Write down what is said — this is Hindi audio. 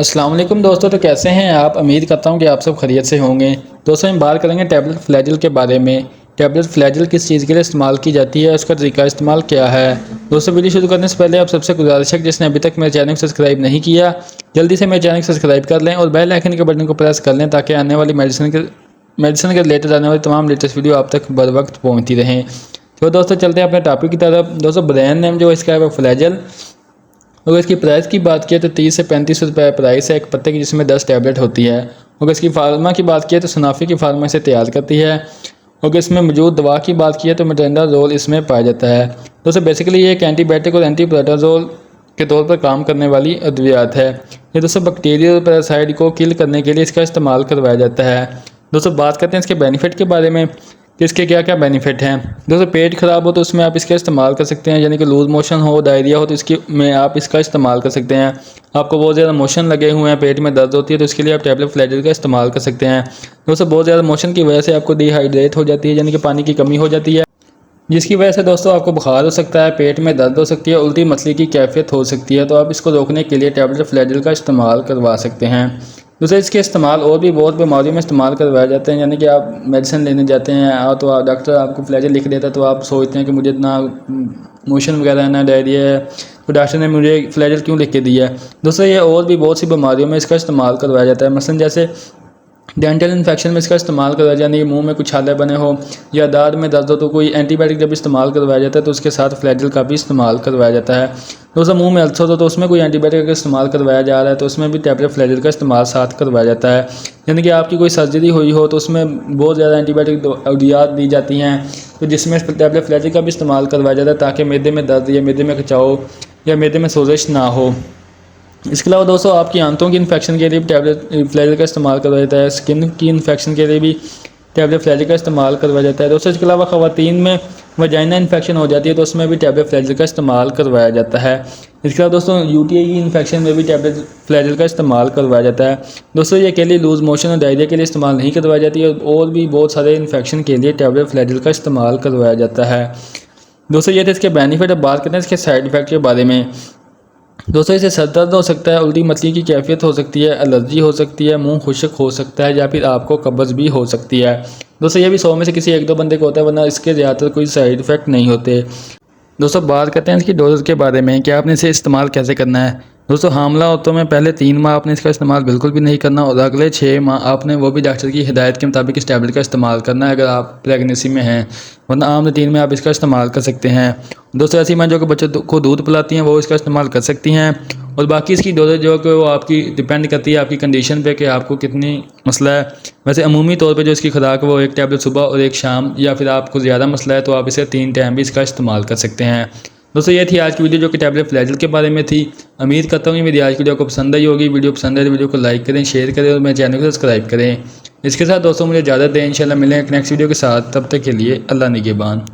अस्सलाम वालेकुम दोस्तों, तो कैसे हैं आप। उम्मीद करता हूं कि आप सब खैरियत से होंगे। दोस्तों हम बात करेंगे टैबलेट फ्लैजिल के बारे में। टैबलेट फ्लैजिल किस चीज़ के लिए इस्तेमाल की जाती है, उसका तरीका इस्तेमाल क्या है। दोस्तों वीडियो शुरू करने से पहले आप सबसे गुजारिश है जिसने अभी तक मेरे चैनल को सब्सक्राइब नहीं किया, जल्दी से मेरे चैनल को सब्सक्राइब कर लें और बेल आइकन के बटन को प्रेस कर लें ताकि आने वाली मेडिसिन के रिलेटेड आने वाली तमाम लेटेस्ट वीडियो आप तक बर वक्त पहुँचती रहें। तो दोस्तों चलते हैं अपने टॉपिक की तरफ। दोस्तों ब्रांड नेम जो इसका है वो फ्लैजिल। अगर इसकी प्राइस की बात किया तो 30 से 35 रुपये प्राइस है एक पत्ते की, जिसमें 10 टैबलेट होती है। अगर इसकी फार्मा की बात किया तो सनाफी की फार्मा इसे तैयार करती है। अगर इसमें मौजूद दवा की बात किया तो मेट्रोनिडाज़ोल इसमें पाया जाता है। दोस्तों बेसिकली ये एक एंटीबायोटिक और एंटीप्रोटोजोल के तौर पर काम करने वाली अद्वियात है। ये दोस्तों बैक्टीरियल और पैरासाइट को किल करने के लिए इसका इस्तेमाल करवाया जाता है। दोस्तों बात करते हैं इसके बेनिफिट के बारे में कि इसके क्या क्या बेनिफिट हैं। दोस्तों पेट ख़राब हो तो उसमें आप इसका इस्तेमाल कर सकते हैं, यानी कि लूज मोशन हो, डायरिया हो तो इसकी में आप इसका इस्तेमाल कर सकते हैं। आपको बहुत ज़्यादा मोशन लगे हुए हैं, पेट में दर्द होती है तो इसके लिए आप टैबलेट फ्लैजिल का इस्तेमाल कर सकते हैं। दोस्तों बहुत ज़्यादा मोशन की वजह से आपको डिहाइड्रेट हो जाती है, यानी कि पानी की कमी हो जाती है, जिसकी वजह से दोस्तों आपको बुखार हो सकता है, पेट में दर्द हो सकती है, उल्टी मसले की कैफियत हो सकती है। तो आप इसको रोकने के लिए टैबलेट फ्लैजिल का इस्तेमाल करवा सकते हैं। दूसरा इसके इस्तेमाल और भी बहुत बीमारियों में इस्तेमाल करवाए जाते हैं, यानी कि आप मेडिसिन लेने जाते हैं तो डॉक्टर आपको फ्लैजिल लिख देता है, तो आप सोचते हैं कि मुझे इतना मोशन वगैरह है ना, डायरिया है, तो डॉक्टर ने मुझे फ्लैजिल क्यों लिख के दिया है। दोस्तों ये और भी बहुत सी बीमारियों में इसका इस्तेमाल करवाया जाता है। मसलन जैसे डेंटल इन्फेक्शन में इसका इस्तेमाल करवाया जाता है, मुंह में कुछ छाले बने हो या दांत में दर्द हो तो कोई एंटीबायोटिक जब इस्तेमाल करवाया जाता है तो उसके साथ फ्लैजिल का भी इस्तेमाल करवाया जाता है। दोस्तों मुंह में अल्सर हो तो उसमें कोई एंटीबायोटिक का इस्तेमाल करवाया जा रहा है तो उसमें भी टैबलेट फ्लैजिल का इस्तेमाल साथ करवाया जाता है। यानी कि आपकी कोई सर्जरी हुई हो तो उसमें बहुत ज़्यादा एंटीबायोटिक अद्वियात दी जाती हैं, तो जिसमें टैबलेट फ्लैजिल का भी इस्तेमाल करवाया जाता है ताकि मैदे में दर्द या मैदे में खिंचाव या मैदे में सोजिश ना हो। इसके अलावा दोस्तों आपकी आंतों की इन्फेक्शन के लिए भी टैबलेट फ्लैजिल का इस्तेमाल करवाया जाता है। स्किन की इन्फेक्शन के लिए भी टैबलेट फ्लैजिल का इस्तेमाल करवाया जाता है। दोस्तों इसके अलावा ख़वातीन में वजाइना इन्फेक्शन हो जाती है तो उसमें भी टैबलेट फ्लैजिल का इस्तेमाल करवाया जाता है। इसके अलावा दोस्तों यूटीआई की इन्फेक्शन में भी टैबलेट फ्लैजिल का इस्तेमाल करवाया जाता है। दोस्तों ये अकेले लूज मोशन और डायरिया के लिए इस्तेमाल नहीं करवाई जाती है, और भी बहुत सारे इन्फेक्शन के लिए टैबलेट फ्लैजिल का इस्तेमाल करवाया जाता है। दोस्तों ये थे इसके बेनिफिट। अब बात करते हैं इसके साइड इफ़ेक्ट के बारे में। दोस्तों इसे सर दर्द हो सकता है, उल्टी मसले की कैफियत हो सकती है, एलर्जी हो सकती है, मुंह खुश्क हो सकता है या फिर आपको कब्ज़ भी हो सकती है। दोस्तों ये भी 100 में से किसी एक दो बंदे को होता है, वरना इसके ज़्यादातर कोई साइड इफ़ेक्ट नहीं होते। दोस्तों बात करते हैं इसकी डोज के बारे में कि आपने इसे इस्तेमाल कैसे करना है। दोस्तों हामला औरतों में पहले 3 माह आपने इसका इस्तेमाल बिल्कुल भी नहीं करना और अगले 6 माह आपने वो भी डॉक्टर की हिदायत के मुताबिक इस टैबलेट का इस्तेमाल करना है अगर आप प्रेगनेंसी में हैं, वरना आम रूटीन में आप इसका इस्तेमाल कर सकते हैं। दोस्तों ऐसी माँ जो कि बच्चों को दूध पिलाती हैं वो इसका इस्तेमाल कर सकती हैं, और बाकी इसकी डोजेज जो कि वो आपकी डिपेंड करती है आपकी कंडीशन पे कि आपको कितनी मसला है। वैसे अमूमी तौर पे जो इसकी खुराक है वो एक टैबलेट सुबह और एक शाम, या फिर आपको ज़्यादा मसला है तो आप इसे 3 टाइम भी इसका इस्तेमाल कर सकते हैं। दोस्तों ये थी आज की वीडियो जो कि टैबलेट फ्लैजिल के बारे में थी। उम्मीद करता हूँ कि मेरी आज की वीडियो को पसंद आई होगी। वीडियो पसंद है तो वीडियो को लाइक करें, शेयर करें और मेरे चैनल को सब्सक्राइब करें। इसके साथ दोस्तों मुझे इजाज़त दें, इंशाल्लाह मिलें एक नेक्स्ट वीडियो के साथ। तब तक के लिए अल्लाह निगहबान।